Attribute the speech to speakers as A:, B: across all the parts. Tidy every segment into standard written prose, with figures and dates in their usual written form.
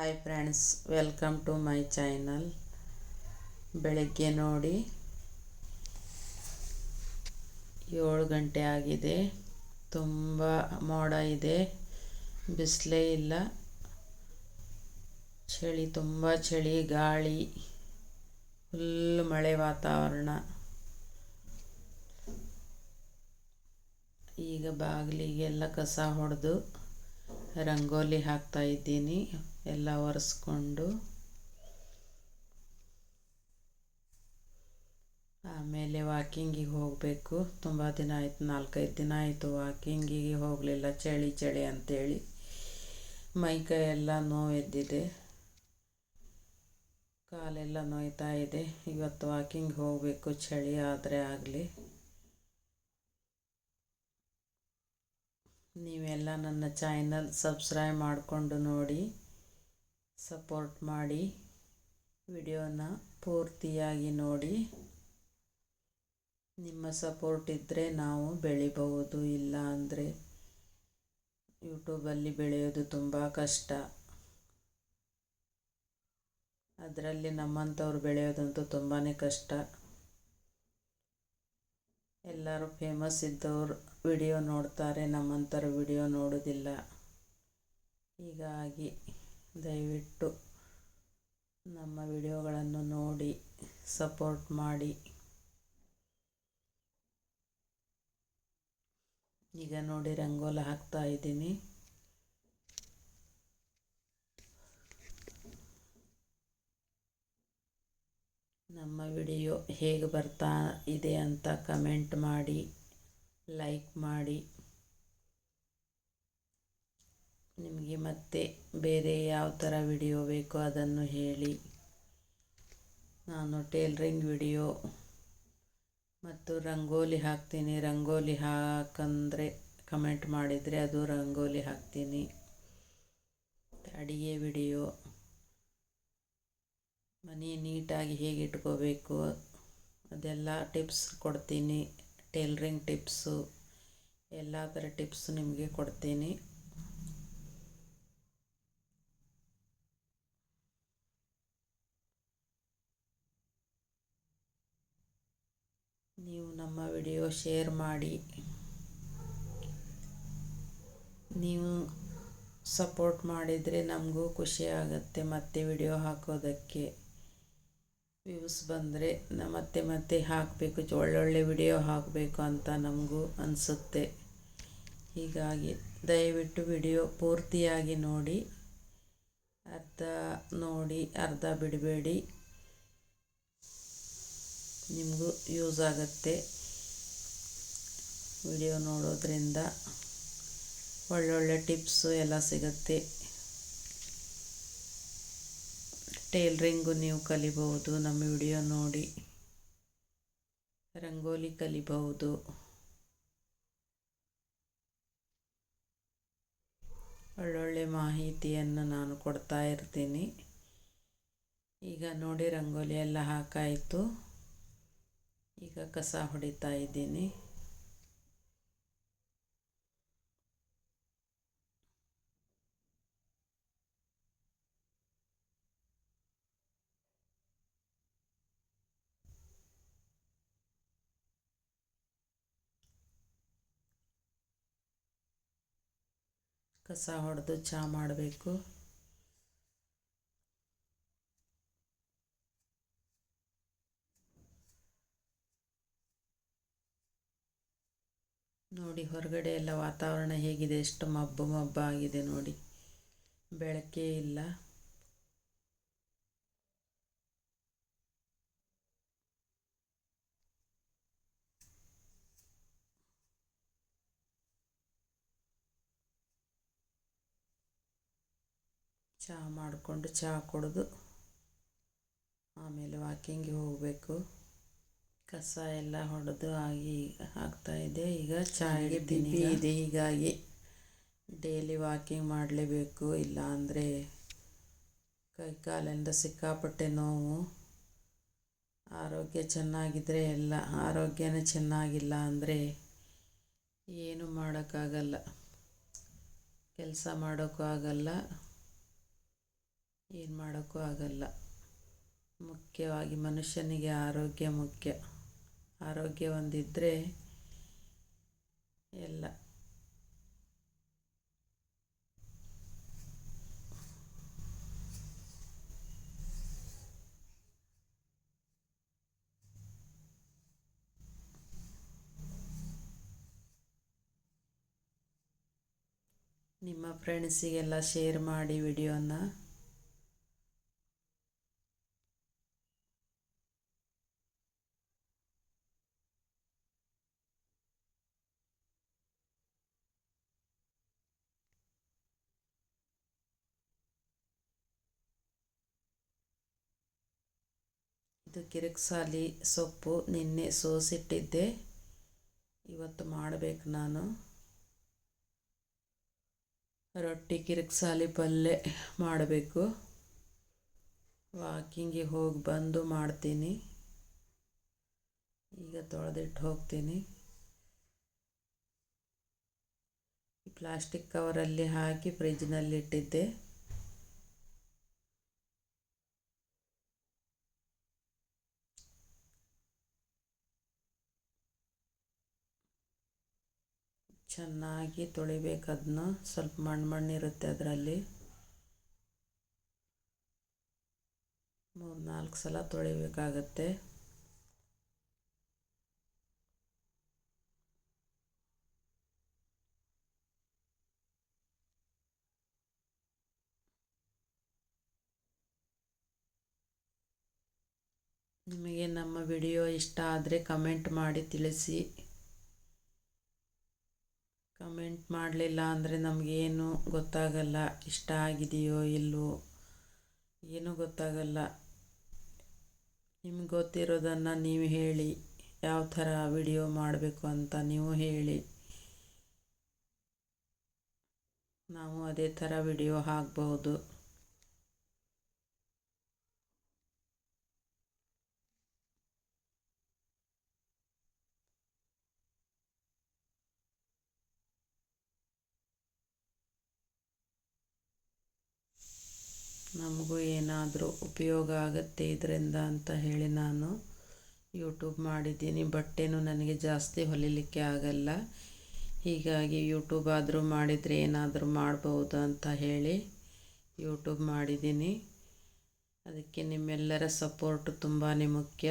A: Hi friends, welcome to my channel. ಬೆಳಗ್ಗೆ ನೋಡಿ 7 ಗಂಟೆ ಆಗಿದೆ. ತುಂಬ ಮೋಡ ಇದೆ, ಬಿಸಿಲೇ ಇಲ್ಲ. ತುಂಬ ಚಳಿ, ಗಾಳಿ, ಫುಲ್ ಮಳೆ ವಾತಾವರಣ. ಈಗ ಬಾಗಿಲಿಗೆಲ್ಲ ಕಸ ಹೊಡೆದು ರಂಗೋಲಿ ಹಾಕ್ತಾ ಇದ್ದೀನಿ, ಎಲ್ಲ ಒರೆಸ್ಕೊಂಡು. ಆಮೇಲೆ ವಾಕಿಂಗಿಗೆ ಹೋಗಬೇಕು. ತುಂಬ ದಿನ ಆಯಿತು, 4-5 ದಿನ ಆಯಿತು ವಾಕಿಂಗಿಗೆ ಹೋಗಲಿಲ್ಲ. ಚಳಿ ಅಂತೇಳಿ ಮೈಕೈ ಎಲ್ಲ ನೋವೆದ್ದಿದೆ, ಕಾಲೆಲ್ಲ ನೋಯ್ತಾ ಇದೆ. ಇವತ್ತು ವಾಕಿಂಗ್ ಹೋಗಬೇಕು, ಚಳಿ ಆದರೆ ಆಗಲಿ. ನೀವೆಲ್ಲ ನನ್ನ ಚಾನಲ್ ಸಬ್ಸ್ಕ್ರೈಬ್ ಮಾಡಿಕೊಂಡು ನೋಡಿ, ಸಪೋರ್ಟ್ ಮಾಡಿ, ವಿಡಿಯೋನ ಪೂರ್ತಿಯಾಗಿ ನೋಡಿ. ನಿಮ್ಮ ಸಪೋರ್ಟ್ ಇದ್ದರೆ ನಾವು ಬೆಳಿಬಹುದು, ಇಲ್ಲ ಅಂದರೆ ಯೂಟ್ಯೂಬಲ್ಲಿ ಬೆಳೆಯೋದು ತುಂಬ ಕಷ್ಟ. ಅದರಲ್ಲಿ ನಮ್ಮಂಥವ್ರು ಬೆಳೆಯೋದಂತೂ ತುಂಬಾ ಕಷ್ಟ. ಎಲ್ಲರೂ ಫೇಮಸ್ ಇದ್ದವರು ವಿಡಿಯೋ ನೋಡ್ತಾರೆ, ನಮ್ಮಂಥರ ವಿಡಿಯೋ ನೋಡೋದಿಲ್ಲ. ಹೀಗಾಗಿ ದಯವಿಟ್ಟು ನಮ್ಮ ವಿಡಿಯೋಗಳನ್ನು ನೋಡಿ ಸಪೋರ್ಟ್ ಮಾಡಿ. ಈಗ ನೋಡಿ ರಂಗೋಲಿ ಹಾಕ್ತಾ ಇದ್ದೀನಿ. ನಮ್ಮ ವಿಡಿಯೋ ಹೇಗೆ ಬರ್ತಾ ಇದೆ ಅಂತ ಕಮೆಂಟ್ ಮಾಡಿ, ಲೈಕ್ ಮಾಡಿ. ನಿಮಗೆ ಮತ್ತೆ ಬೇರೆ ಯಾವ ಥರ ವಿಡಿಯೋ ಬೇಕೋ ಅದನ್ನು ಹೇಳಿ. ನಾನು ಟೇಲರಿಂಗ್ ವಿಡಿಯೋ ಮತ್ತು ರಂಗೋಲಿ ಹಾಕ್ತೀನಿ. ರಂಗೋಲಿ ಹಾಕಂದರೆ ಕಮೆಂಟ್ ಮಾಡಿದರೆ ಅದು ರಂಗೋಲಿ ಹಾಕ್ತೀನಿ. ಅಡಿಗೆ ವಿಡಿಯೋ, ಮನೆ ನೀಟಾಗಿ ಹೇಗೆ ಇಟ್ಕೋಬೇಕು ಅದೆಲ್ಲ ಟಿಪ್ಸ್ ಕೊಡ್ತೀನಿ. ಟೇಲರಿಂಗ್ ಟಿಪ್ಸು, ಎಲ್ಲ ಥರ ಟಿಪ್ಸ್ ನಿಮಗೆ ಕೊಡ್ತೀನಿ. ನೀವು ನಮ್ಮ ವಿಡಿಯೋ ಶೇರ್ ಮಾಡಿ. ನೀವು ಸಪೋರ್ಟ್ ಮಾಡಿದರೆ ನಮಗೂ ಖುಷಿ ಆಗುತ್ತೆ, ಮತ್ತೆ ವಿಡಿಯೋ ಹಾಕೋದಕ್ಕೆ. ವ್ಯೂಸ್ ಬಂದರೆ ಮತ್ತೆ ಹಾಕಬೇಕು, ಒಳ್ಳೊಳ್ಳೆ ವಿಡಿಯೋ ಹಾಕಬೇಕು ಅಂತ ನಮಗೂ ಅನಿಸುತ್ತೆ. ಹೀಗಾಗಿ ದಯವಿಟ್ಟು ವಿಡಿಯೋ ಪೂರ್ತಿಯಾಗಿ ನೋಡಿ. ಅರ್ಧ ನೋಡಿ ಅರ್ಧ ಬಿಡಬೇಡಿ, ನಿಮಗೂ ಯೂಸ್ ಆಗುತ್ತೆ. ವಿಡಿಯೋ ನೋಡೋದ್ರಿಂದ ಒಳ್ಳೊಳ್ಳೆ ಟಿಪ್ಸು ಎಲ್ಲ ಸಿಗುತ್ತೆ. ಟೇಲರಿಂಗು ನೀವು ಕಲಿಬಹುದು, ನಮ್ಮ ವಿಡಿಯೋ ನೋಡಿ. ರಂಗೋಲಿ ಕಲಿಬಹುದು. ಒಳ್ಳೊಳ್ಳೆ ಮಾಹಿತಿಯನ್ನು ನಾನು ಕೊಡ್ತಾ ಇರ್ತೀನಿ. ಈಗ ನೋಡಿ ರಂಗೋಲಿ ಎಲ್ಲ ಹಾಕಾಯಿತು. ಈಗ ಕಸ ಹೊಡಿತಾ ಇದ್ದೀನಿ. ಕಸ ಹೊಡೆದು ಚಹಾ ಮಾಡಬೇಕು. ನೋಡಿ ಹೊರಗಡೆ ಎಲ್ಲ ವಾತಾವರಣ ಹೇಗಿದೆ, ಎಷ್ಟು ಮಬ್ಬು ಆಗಿದೆ ನೋಡಿ, ಬೆಳಕೇ ಇಲ್ಲ. ಚಹಾ ಮಾಡಿಕೊಂಡು ಚಹಾ ಕುಡಿದು ಆಮೇಲೆ ವಾಕಿಂಗಿಗೆ ಹೋಗಬೇಕು. ಕಸ ಎಲ್ಲ ಹೊಡೆದು ಆಗ್ತಾಯಿದೆ. ಈಗ ಚಹಾಗೆ ಬಿಪಿ ಇದೆ, ಹೀಗಾಗಿ ಡೈಲಿ ವಾಕಿಂಗ್ ಮಾಡಲೇಬೇಕು. ಇಲ್ಲ ಅಂದರೆ ಕೈಕಾಲಿಂದ ಸಿಕ್ಕಾಪಟ್ಟೆ ನೋವು. ಆರೋಗ್ಯ ಚೆನ್ನಾಗಿದ್ದರೆ ಎಲ್ಲ, ಆರೋಗ್ಯನೇ ಚೆನ್ನಾಗಿಲ್ಲ ಅಂದರೆ ಏನು ಮಾಡೋಕ್ಕಾಗಲ್ಲ, ಕೆಲಸ ಮಾಡೋಕ್ಕೂ ಆಗಲ್ಲ. ಏನು ಮಾಡೋಕ್ಕೂ ಆಗಲ್ಲ. ಮುಖ್ಯವಾಗಿ ಮನುಷ್ಯನಿಗೆ ಆರೋಗ್ಯ ಮುಖ್ಯ. ಆರೋಗ್ಯ ಒಂದಿದ್ದರೆ ಎಲ್ಲ. ನಿಮ್ಮ ಫ್ರೆಂಡ್ಸಿಗೆಲ್ಲ ಶೇರ್ ಮಾಡಿ ವಿಡಿಯೋನ. ಇದು ಕಿರಿಕ್ಸಾಲಿ ಸೊಪ್ಪು ನಿನ್ನೆ ಸೋಸಿಟ್ಟಿದ್ದೆ, ಇವತ್ತು ಮಾಡಬೇಕು ನಾನು. ರೊಟ್ಟಿ ಕಿರಿಕ್ಸಾಲಿ ಪಲ್ಯ ಮಾಡಬೇಕು. ವಾಕಿಂಗಿಗೆ ಹೋಗಿ ಬಂದು ಮಾಡ್ತೀನಿ. ಈಗ ತೊಳೆದಿಟ್ಟು ಹೋಗ್ತೀನಿ. ಪ್ಲಾಸ್ಟಿಕ್ ಕವರಲ್ಲಿ ಹಾಕಿ ಫ್ರಿಜ್ನಲ್ಲಿ ಇಟ್ಟಿದ್ದೆ. ಚೆನ್ನಾಗಿ ತೊಳಿಬೇಕು. ಅದನ್ನ ಸ್ವಲ್ಪ ಮಣ್ಣಿರುತ್ತೆ ಅದರಲ್ಲಿ. 3-4 ಸಲ ತೊಳಿಬೇಕಾಗತ್ತೆ. ನಿಮಗೆ ನಮ್ಮ ವಿಡಿಯೋ ಇಷ್ಟ ಆದರೆ ಕಮೆಂಟ್ ಮಾಡಿ ತಿಳಿಸಿ. ಕಮೆಂಟ್ ಮಾಡಲಿಲ್ಲ ಅಂದರೆ ನಮಗೇನು ಗೊತ್ತಾಗಲ್ಲ, ಇಷ್ಟ ಆಗಿದೆಯೋ ಇಲ್ಲವೋ ಏನೂ ಗೊತ್ತಾಗಲ್ಲ. ನಿಮ್ಗೆ ಗೊತ್ತಿರೋದನ್ನು ನೀವು ಹೇಳಿ, ಯಾವ ಥರ ವಿಡಿಯೋ ಮಾಡಬೇಕು ಅಂತ ನೀವು ಹೇಳಿ. ನಾವು ಅದೇ ಥರ ವಿಡಿಯೋ ಹಾಕ್ಬೋದು. ನಮಗೂ ಏನಾದರೂ ಉಪಯೋಗ ಆಗುತ್ತೆ ಇದರಿಂದ ಅಂತ ಹೇಳಿ ನಾನು ಯೂಟ್ಯೂಬ್ ಮಾಡಿದ್ದೀನಿ. ಬಟ್ಟೆನೂ ನನಗೆ ಜಾಸ್ತಿ ಹೊಲಿಲಿಕ್ಕೆ ಆಗಲ್ಲ, ಹೀಗಾಗಿ ಯೂಟ್ಯೂಬ್ ಆದರೂ ಮಾಡಿದರೆ ಏನಾದರೂ ಮಾಡ್ಬೋದು ಅಂತ ಹೇಳಿ ಯೂಟ್ಯೂಬ್ ಮಾಡಿದ್ದೀನಿ. ಅದಕ್ಕೆ ನಿಮ್ಮೆಲ್ಲರ ಸಪೋರ್ಟ್ ತುಂಬಾ ಮುಖ್ಯ.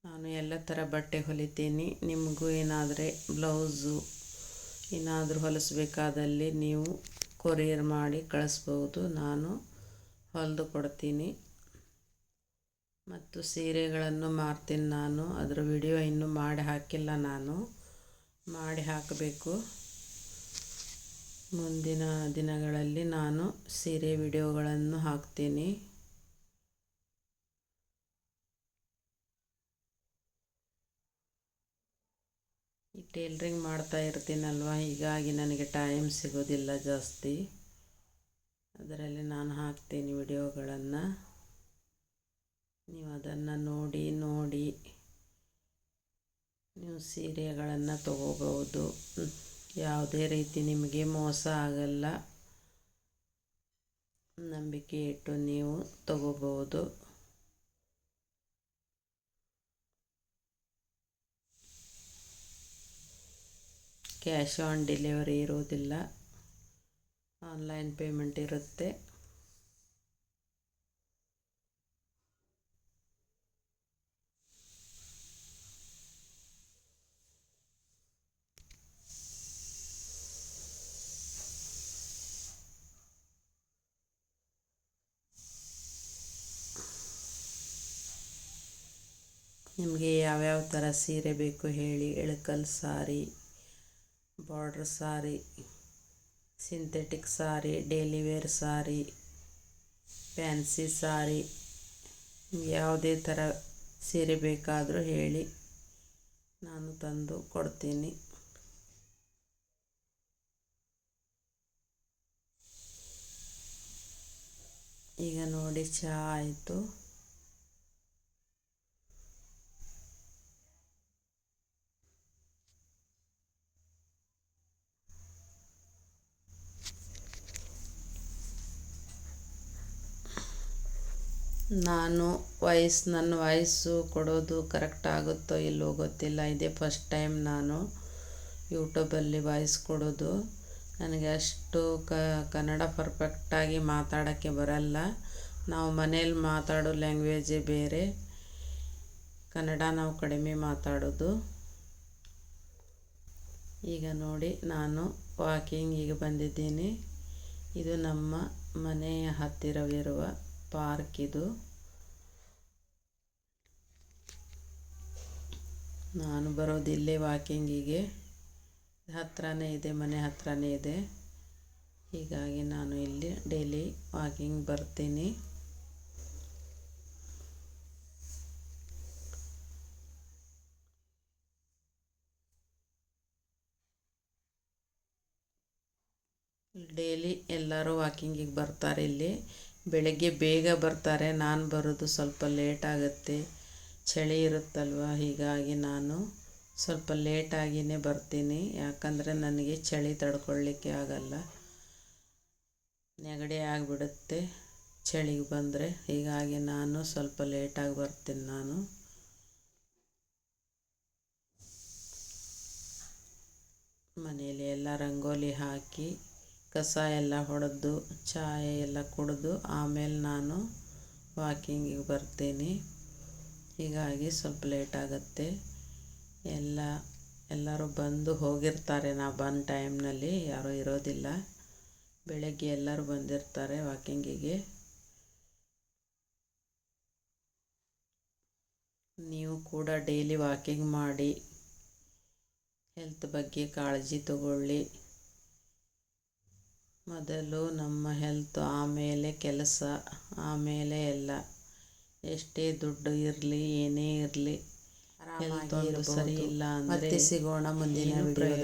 A: ನಾನು ಎಲ್ಲ ಥರ ಬಟ್ಟೆ ಹೊಲಿತೀನಿ. ನಿಮಗೂ ಏನಾದರೆ ಬ್ಲೌಸು ಏನಾದರೂ ಹೊಲಿಸ್ಬೇಕಾದಲ್ಲಿ ನೀವು ಕೊರಿಯರ್ ಮಾಡಿ ಕಳಿಸ್ಬೋದು, ನಾನು ಹೊಲಿದು ಕೊಡ್ತೀನಿ. ಮತ್ತು ಸೀರೆಗಳನ್ನು ಮಾರ್ತೀನಿ ನಾನು. ಅದರ ವಿಡಿಯೋ ಇನ್ನೂ ಮಾಡಿ ಹಾಕಿಲ್ಲ, ನಾನು ಮಾಡಿ ಹಾಕಬೇಕು. ಮುಂದಿನ ದಿನಗಳಲ್ಲಿ ನಾನು ಸೀರೆ ವಿಡಿಯೋಗಳನ್ನು ಹಾಕ್ತೀನಿ. ಈ ಟೇಲ್ರಿಂಗ್ ಮಾಡ್ತಾ ಇರ್ತೀನಲ್ವ, ಹೀಗಾಗಿ ನನಗೆ ಟೈಮ್ ಸಿಗೋದಿಲ್ಲ ಜಾಸ್ತಿ. ಅದರಲ್ಲಿ ನಾನು ಹಾಕ್ತೀನಿ ವಿಡಿಯೋಗಳನ್ನು. ನೀವು ಅದನ್ನು ನೋಡಿ ನೀವು ಸೀರೆಗಳನ್ನು ತಗೋಬಹುದು. ಯಾವುದೇ ರೀತಿ ನಿಮಗೆ ಮೋಸ ಆಗಲ್ಲ. ನಂಬಿಕೆ ಇಟ್ಟು ನೀವು ತಗೋಬಹುದು. ಕ್ಯಾಶ್ ಆನ್ ಡೆಲಿವರಿ ಇರೋದಿಲ್ಲ, ಆನ್ಲೈನ್ ಪೇಮೆಂಟ್ ಇರುತ್ತೆ. ನಿಮಗೆ ಯಾವ್ಯಾವ ಥರ ಸೀರೆ ಬೇಕು ಹೇಳಿ. ಇಳಕಲ್ ಸಾರಿ, ಬಾರ್ಡ್ರ್ ಸಾರಿ, ಸಿಂಥೆಟಿಕ್ ಸಾರಿ, ಡೈಲಿ ವೇರ್ ಸಾರಿ, ಫ್ಯಾನ್ಸಿ ಸಾರಿ, ಯಾವುದೇ ಥರ ಸೀರೆ ಬೇಕಾದರೂ ಹೇಳಿ, ನಾನು ತಂದು ಕೊಡ್ತೀನಿ. ಈಗ ನೋಡಿ ಚಹಾ ಆಯಿತು. ನನ್ನ ವಾಯ್ಸು ಕೊಡೋದು ಕರೆಕ್ಟ್ ಆಗುತ್ತೋ ಇಲ್ಲವೋ ಗೊತ್ತಿಲ್ಲ. ಇದೇ ಫಸ್ಟ್ ಟೈಮ್ ನಾನು ಯೂಟ್ಯೂಬಲ್ಲಿ ವಾಯ್ಸ್ ಕೊಡೋದು. ನನಗೆ ಅಷ್ಟು ಕನ್ನಡ ಪರ್ಫೆಕ್ಟಾಗಿ ಮಾತಾಡೋಕ್ಕೆ ಬರಲ್ಲ. ನಾವು ಮನೇಲಿ ಮಾತಾಡೋ ಲ್ಯಾಂಗ್ವೇಜೇ ಬೇರೆ, ಕನ್ನಡ ನಾವು ಕಡಿಮೆ ಮಾತಾಡೋದು. ಈಗ ನೋಡಿ ನಾನು ವಾಕಿಂಗಿಗೆ ಬಂದಿದ್ದೀನಿ. ಇದು ನಮ್ಮ ಮನೆಯ ಹತ್ತಿರವಿರುವ ಪಾರ್ಕ್. ಇದು ನಾನು ಬರೋದು ಇಲ್ಲೇ ವಾಕಿಂಗಿಗೆ, ಹತ್ರನೇ ಇದೆ, ಮನೆ ಹತ್ರನೇ ಇದೆ. ಹೀಗಾಗಿ ನಾನು ಇಲ್ಲಿ ಡೈಲಿ ವಾಕಿಂಗ್ ಬರ್ತೀನಿ. ಡೈಲಿ ಎಲ್ಲರೂ ವಾಕಿಂಗಿಗೆ ಬರ್ತಾರೆ. ಇಲ್ಲಿ ಬೆಳಗ್ಗೆ ಬೇಗ ಬರ್ತಾರೆ. ನಾನು ಬರೋದು ಸ್ವಲ್ಪ ಲೇಟ್ ಆಗುತ್ತೆ, ಚಳಿ ಇರುತ್ತಲ್ವ. ಹೀಗಾಗಿ ನಾನು ಸ್ವಲ್ಪ ಲೇಟಾಗಿಯೇ ಬರ್ತೀನಿ. ಯಾಕಂದರೆ ನನಗೆ ಚಳಿ ತಡ್ಕೊಳ್ಳಿಕ್ಕೆ ಆಗಲ್ಲ, ನೆಗಡಿ ಆಗಿಬಿಡುತ್ತೆ ಚಳಿಗೆ ಬಂದರೆ. ಹೀಗಾಗಿ ನಾನು ಸ್ವಲ್ಪ ಲೇಟಾಗಿ ಬರ್ತೀನಿ. ನಾನು ಮನೆಯಲ್ಲಿ ಎಲ್ಲ ರಂಗೋಲಿ ಹಾಕಿ ಕಸ ಎಲ್ಲ ಹೊಡೆದು ಚಾಯ್ ಎಲ್ಲ ಕುಡಿದು ಆಮೇಲೆ ನಾನು ವಾಕಿಂಗಿಗೆ ಬರ್ತೀನಿ. ಹೀಗಾಗಿ ಸ್ವಲ್ಪ ಲೇಟ್ ಆಗುತ್ತೆ. ಎಲ್ಲರೂ ಬಂದು ಹೋಗಿರ್ತಾರೆ. ನಾ ಬಂದ ಟೈಮ್ನಲ್ಲಿ ಯಾರೂ ಇರೋದಿಲ್ಲ. ಬೆಳಗ್ಗೆ ಎಲ್ಲರೂ ಬಂದಿರ್ತಾರೆ ವಾಕಿಂಗಿಗೆ. ನೀವು ಕೂಡ ಡೈಲಿ ವಾಕಿಂಗ್ ಮಾಡಿ, ಹೆಲ್ತ್ ಬಗ್ಗೆ ಕಾಳಜಿ ತಗೊಳ್ಳಿ. ಮೊದಲು ನಮ್ಮ ಹೆಲ್ತ್, ಆಮೇಲೆ ಕೆಲಸ, ಆಮೇಲೆ ಎಲ್ಲ. ಎಷ್ಟೇ ದುಡ್ಡು ಇರಲಿ, ಏನೇ ಇರಲಿ, ಹೆಲ್ತ್ ಒಂದು ಸರಿ ಇಲ್ಲ ಅಂದರೆ
B: ಮತ್ತೆ ಸಿಗೋಣ ಮುಂದಿನ ವಿಡಿಯೋ.